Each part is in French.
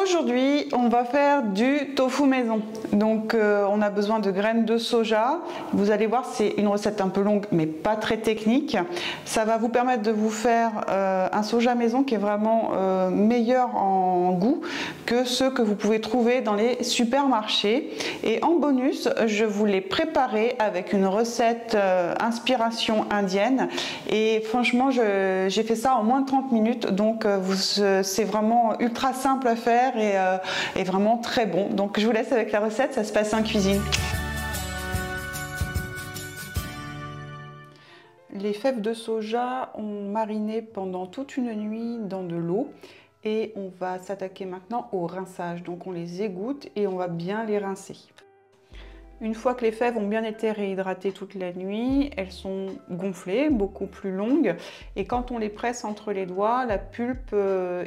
Aujourd'hui, on va faire du tofu maison. Donc, on a besoin de graines de soja. Vous allez voir, c'est une recette un peu longue, mais pas très technique. Ça va vous permettre de vous faire un soja maison qui est vraiment meilleur en goût que ceux que vous pouvez trouver dans les supermarchés. Et en bonus, je vous l'ai préparé avec une recette inspiration indienne. Et franchement, j'ai fait ça en moins de 30 minutes. Donc, c'est vraiment ultra simple à faire et vraiment très bon. Donc je vous laisse avec la recette, ça se passe en cuisine. Les fèves de soja ont mariné pendant toute une nuit dans de l'eau et on va s'attaquer maintenant au rinçage. Donc on les égoutte et on va bien les rincer. Une fois que les fèves ont bien été réhydratées toute la nuit, elles sont gonflées, beaucoup plus longues. Et quand on les presse entre les doigts, la pulpe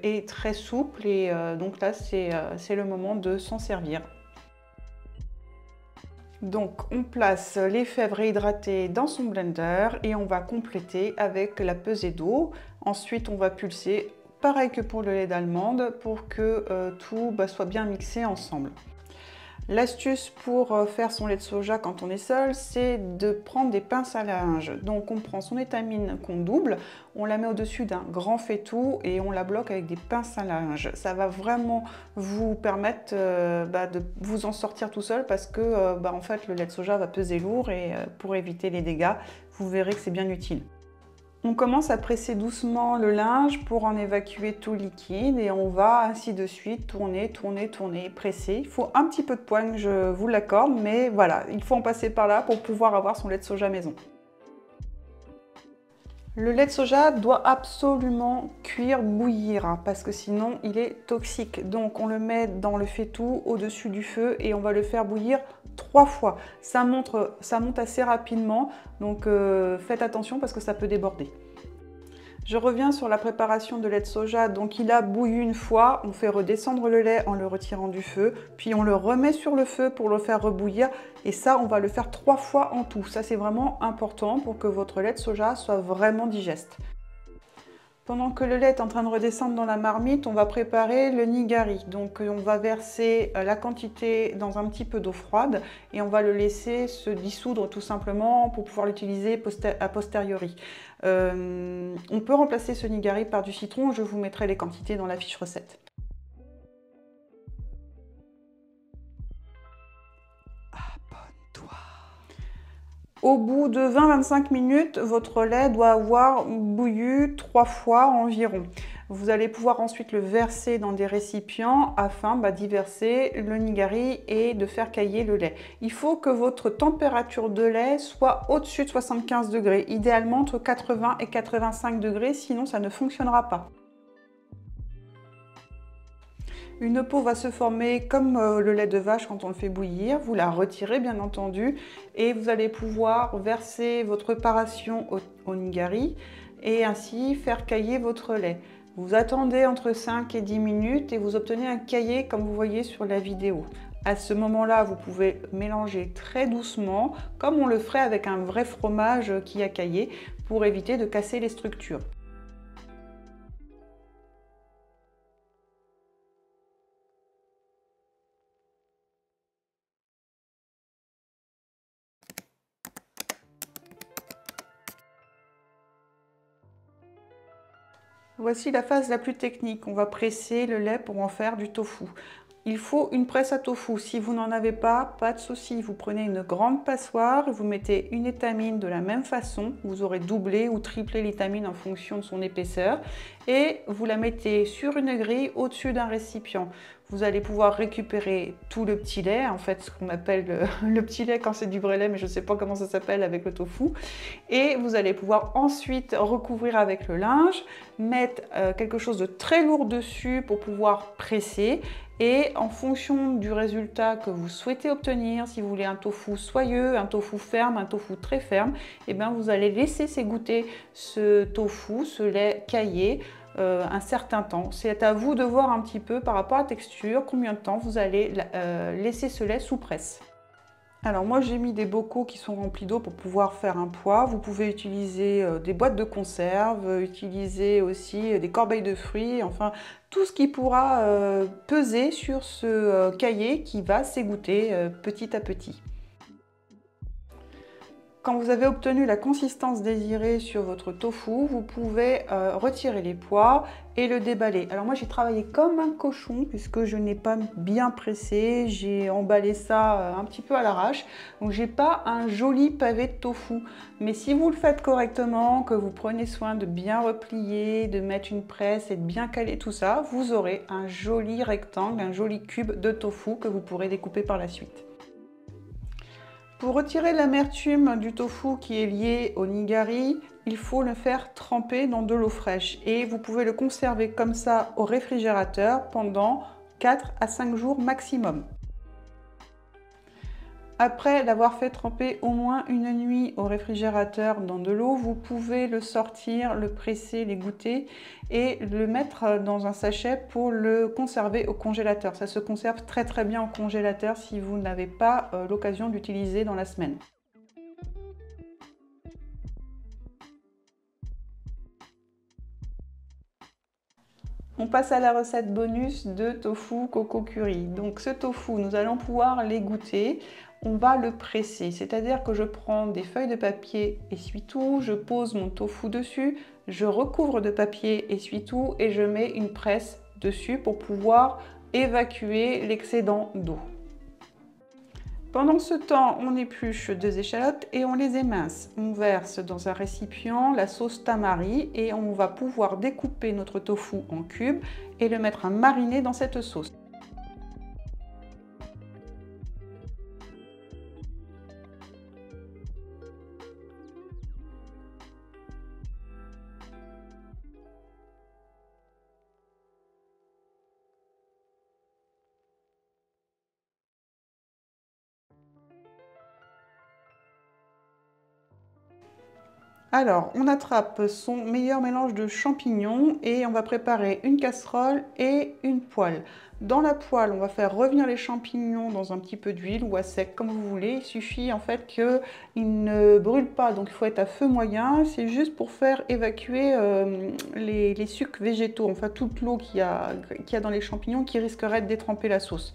est très souple et donc là, c'est le moment de s'en servir. Donc on place les fèves réhydratées dans son blender et on va compléter avec la pesée d'eau. Ensuite, on va pulser, pareil que pour le lait d'almande, pour que tout soit bien mixé ensemble. L'astuce pour faire son lait de soja quand on est seul, c'est de prendre des pinces à linge. Donc on prend son étamine qu'on double, on la met au-dessus d'un grand faitout et on la bloque avec des pinces à linge. Ça va vraiment vous permettre de vous en sortir tout seul parce que en fait le lait de soja va peser lourd et pour éviter les dégâts, vous verrez que c'est bien utile. On commence à presser doucement le linge pour en évacuer tout le liquide et on va ainsi de suite tourner, tourner, tourner, presser. Il faut un petit peu de poigne, je vous l'accorde, mais voilà, il faut en passer par là pour pouvoir avoir son lait de soja maison. Le lait de soja doit absolument cuire, bouillir, parce que sinon il est toxique. Donc on le met dans le faitout au-dessus du feu et on va le faire bouillir 3 fois. Ça monte assez rapidement, donc faites attention parce que ça peut déborder. Je reviens sur la préparation de lait de soja. Donc il a bouilli une fois, on fait redescendre le lait en le retirant du feu, puis on le remet sur le feu pour le faire rebouillir. Et ça, on va le faire 3 fois en tout. Ça, c'est vraiment important pour que votre lait de soja soit vraiment digeste. Pendant que le lait est en train de redescendre dans la marmite, on va préparer le nigari. Donc on va verser la quantité dans un petit peu d'eau froide et on va le laisser se dissoudre tout simplement pour pouvoir l'utiliser a posteriori. On peut remplacer ce nigari par du citron, je vous mettrai les quantités dans la fiche recette. Au bout de 20-25 minutes, votre lait doit avoir bouilli 3 fois environ. Vous allez pouvoir ensuite le verser dans des récipients afin d'y verser le nigari et de faire cailler le lait. Il faut que votre température de lait soit au-dessus de 75 degrés, idéalement entre 80 et 85 degrés, sinon ça ne fonctionnera pas. Une peau va se former comme le lait de vache quand on le fait bouillir. Vous la retirez bien entendu et vous allez pouvoir verser votre préparation au nigari et ainsi faire cailler votre lait. Vous attendez entre 5 et 10 minutes et vous obtenez un caillé comme vous voyez sur la vidéo. À ce moment-là, vous pouvez mélanger très doucement comme on le ferait avec un vrai fromage qui a caillé pour éviter de casser les structures. Voici la phase la plus technique. On va presser le lait pour en faire du tofu. Il faut une presse à tofu. Si vous n'en avez pas, pas de souci. Vous prenez une grande passoire, vous mettez une étamine de la même façon. Vous aurez doublé ou triplé l'étamine en fonction de son épaisseur. Et vous la mettez sur une grille au-dessus d'un récipient. Vous allez pouvoir récupérer tout le petit lait, en fait ce qu'on appelle le petit lait quand c'est du vrai lait, mais je ne sais pas comment ça s'appelle avec le tofu. Et vous allez pouvoir ensuite recouvrir avec le linge, mettre quelque chose de très lourd dessus pour pouvoir presser. Et en fonction du résultat que vous souhaitez obtenir, si vous voulez un tofu soyeux, un tofu ferme, un tofu très ferme, et bien vous allez laisser s'égoutter ce tofu, ce lait caillé, un certain temps. C'est à vous de voir un petit peu par rapport à la texture, combien de temps vous allez laisser ce lait sous presse. Alors moi j'ai mis des bocaux qui sont remplis d'eau pour pouvoir faire un poids. Vous pouvez utiliser des boîtes de conserve, utiliser aussi des corbeilles de fruits, enfin tout ce qui pourra peser sur ce cahier qui va s'égoutter petit à petit. Quand vous avez obtenu la consistance désirée sur votre tofu, vous pouvez retirer les pois et le déballer. Alors moi j'ai travaillé comme un cochon puisque je n'ai pas bien pressé, j'ai emballé ça un petit peu à l'arrache. Donc j'ai pas un joli pavé de tofu. Mais si vous le faites correctement, que vous prenez soin de bien replier, de mettre une presse et de bien caler tout ça, vous aurez un joli rectangle, un joli cube de tofu que vous pourrez découper par la suite. Pour retirer l'amertume du tofu qui est lié au nigari, il faut le faire tremper dans de l'eau fraîche et vous pouvez le conserver comme ça au réfrigérateur pendant 4 à 5 jours maximum. Après l'avoir fait tremper au moins une nuit au réfrigérateur dans de l'eau, vous pouvez le sortir, le presser, l'égoutter et le mettre dans un sachet pour le conserver au congélateur. Ça se conserve très bien au congélateur si vous n'avez pas l'occasion d'utiliser dans la semaine. On passe à la recette bonus de tofu coco curry. Donc ce tofu, nous allons pouvoir l'égoutter. On va le presser, c'est-à-dire que je prends des feuilles de papier essuie-tout, je pose mon tofu dessus, je recouvre de papier essuie-tout et je mets une presse dessus pour pouvoir évacuer l'excédent d'eau. Pendant ce temps, on épluche 2 échalotes et on les émince. On verse dans un récipient la sauce tamari et on va pouvoir découper notre tofu en cubes et le mettre à mariner dans cette sauce. Alors, on attrape son meilleur mélange de champignons et on va préparer une casserole et une poêle. Dans la poêle, on va faire revenir les champignons dans un petit peu d'huile ou à sec, comme vous voulez. Il suffit en fait qu'ils ne brûlent pas, donc il faut être à feu moyen. C'est juste pour faire évacuer les sucs végétaux, enfin toute l'eau qu'il y a dans les champignons qui risquerait de détremper la sauce.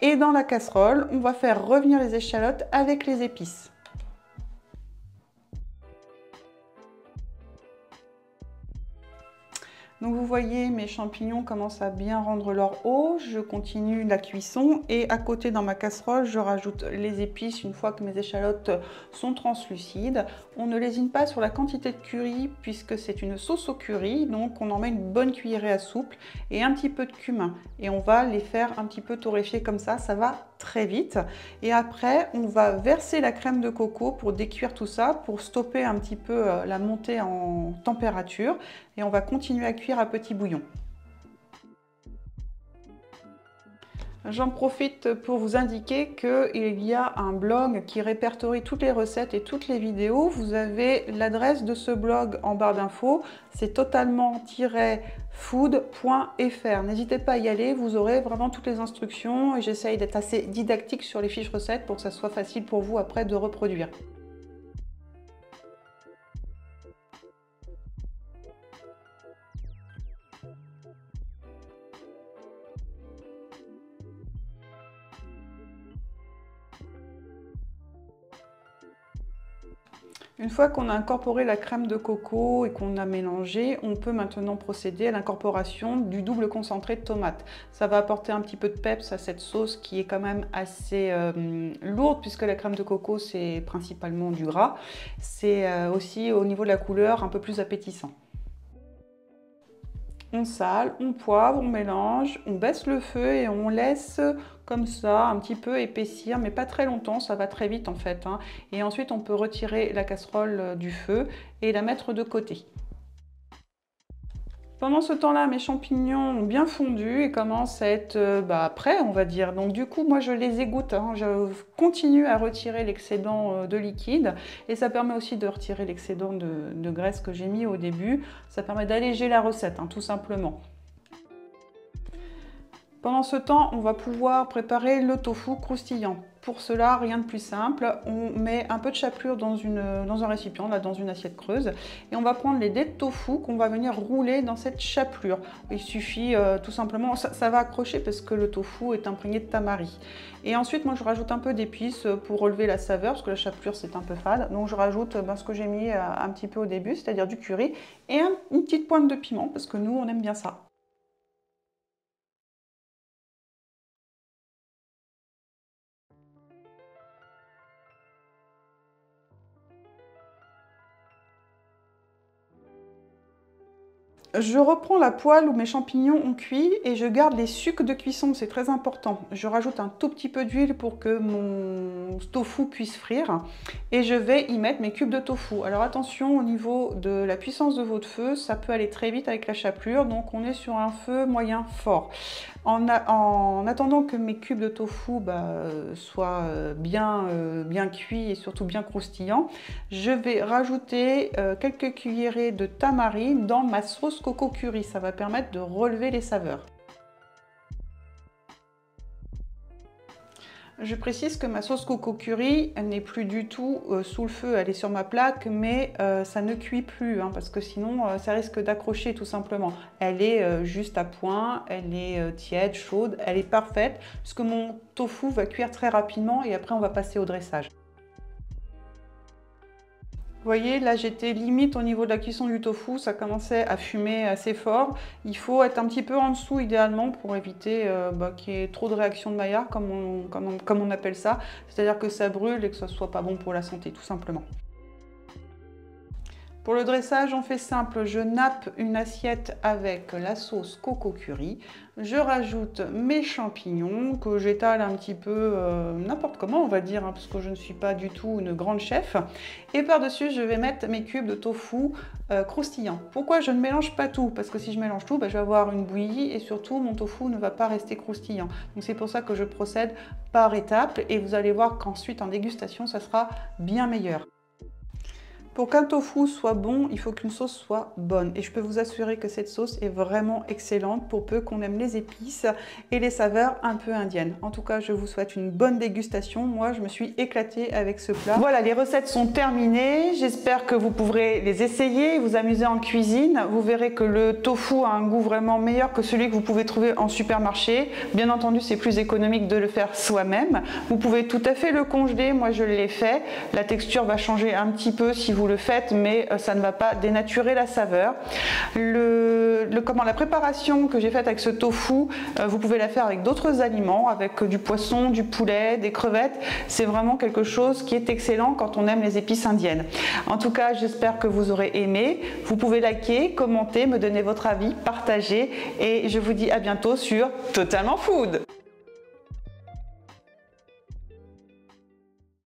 Et dans la casserole, on va faire revenir les échalotes avec les épices. Donc vous voyez, mes champignons commencent à bien rendre leur eau. Je continue la cuisson et à côté dans ma casserole, je rajoute les épices une fois que mes échalotes sont translucides. On ne lésine pas sur la quantité de curry puisque c'est une sauce au curry, donc on en met une bonne cuillerée à soupe et un petit peu de cumin. Et on va les faire un petit peu torréfier comme ça va très vite. Et après, on va verser la crème de coco pour décuire tout ça, pour stopper un petit peu la montée en température. Et on va continuer à cuire à petit bouillon. J'en profite pour vous indiquer qu'il y a un blog qui répertorie toutes les recettes et toutes les vidéos. Vous avez l'adresse de ce blog en barre d'infos, c'est totalement-food.fr. N'hésitez pas à y aller, vous aurez vraiment toutes les instructions et j'essaye d'être assez didactique sur les fiches recettes pour que ça soit facile pour vous après de reproduire. Une fois qu'on a incorporé la crème de coco et qu'on a mélangé, on peut maintenant procéder à l'incorporation du double concentré de tomate. Ça va apporter un petit peu de peps à cette sauce qui est quand même assez lourde puisque la crème de coco c'est principalement du gras. C'est aussi au niveau de la couleur un peu plus appétissant. On sale, on poivre, on mélange, on baisse le feu et on laisse comme ça un petit peu épaissir, mais pas très longtemps, ça va très vite en fait. Et ensuite on peut retirer la casserole du feu et la mettre de côté. Pendant ce temps-là, mes champignons ont bien fondu et commencent à être prêts, on va dire. Donc du coup, moi je les égoutte. Je continue à retirer l'excédent de liquide et ça permet aussi de retirer l'excédent de graisse que j'ai mis au début. Ça permet d'alléger la recette, tout simplement. Pendant ce temps, on va pouvoir préparer le tofu croustillant. pour cela, rien de plus simple, on met un peu de chapelure dans un récipient, là, dans une assiette creuse, et on va prendre les dés de tofu qu'on va venir rouler dans cette chapelure. Il suffit tout simplement, ça va accrocher parce que le tofu est imprégné de tamari. Et ensuite, moi, je rajoute un peu d'épices pour relever la saveur, parce que la chapelure, c'est un peu fade. Donc, je rajoute ce que j'ai mis un petit peu au début, c'est-à-dire du curry, et une petite pointe de piment, parce que nous, on aime bien ça. Je reprends la poêle où mes champignons ont cuit et je garde les sucs de cuisson, c'est très important. Je rajoute un tout petit peu d'huile pour que mon tofu puisse frire et je vais y mettre mes cubes de tofu. Alors attention au niveau de la puissance de votre feu, ça peut aller très vite avec la chapelure, donc on est sur un feu moyen fort. En attendant que mes cubes de tofu soient bien cuits et surtout bien croustillants, je vais rajouter quelques cuillerées de tamari dans ma sauce coco curry. Ça va permettre de relever les saveurs. Je précise que ma sauce coco curry n'est plus du tout sous le feu, elle est sur ma plaque, mais ça ne cuit plus, hein, parce que sinon ça risque d'accrocher tout simplement. Elle est juste à point, elle est tiède, chaude, elle est parfaite, puisque mon tofu va cuire très rapidement et après on va passer au dressage. Vous voyez, là j'étais limite au niveau de la cuisson du tofu, ça commençait à fumer assez fort. Il faut être un petit peu en dessous idéalement pour éviter qu'il y ait trop de réaction de Maillard, comme on appelle ça. C'est-à-dire que ça brûle et que ce ne soit pas bon pour la santé, tout simplement. Pour le dressage, on fait simple, je nappe une assiette avec la sauce coco curry, je rajoute mes champignons que j'étale un petit peu n'importe comment on va dire, hein, parce que je ne suis pas du tout une grande chef. Et par-dessus, je vais mettre mes cubes de tofu croustillants. Pourquoi je ne mélange pas tout? Parce que si je mélange tout, je vais avoir une bouillie et surtout mon tofu ne va pas rester croustillant. Donc c'est pour ça que je procède par étapes et vous allez voir qu'ensuite en dégustation, ça sera bien meilleur. Pour qu'un tofu soit bon, il faut qu'une sauce soit bonne. Et je peux vous assurer que cette sauce est vraiment excellente pour peu qu'on aime les épices et les saveurs un peu indiennes. En tout cas, je vous souhaite une bonne dégustation. Moi, je me suis éclatée avec ce plat. Voilà, les recettes sont terminées. J'espère que vous pourrez les essayer, vous amuser en cuisine. Vous verrez que le tofu a un goût vraiment meilleur que celui que vous pouvez trouver en supermarché. Bien entendu, c'est plus économique de le faire soi-même. Vous pouvez tout à fait le congeler. Moi, je l'ai fait. La texture va changer un petit peu si vous le faites, mais ça ne va pas dénaturer la saveur. La préparation que j'ai faite avec ce tofu, vous pouvez la faire avec d'autres aliments, avec du poisson, du poulet, des crevettes. C'est vraiment quelque chose qui est excellent quand on aime les épices indiennes. En tout cas, j'espère que vous aurez aimé. Vous pouvez liker, commenter, me donner votre avis, partager et je vous dis à bientôt sur Totalement Food.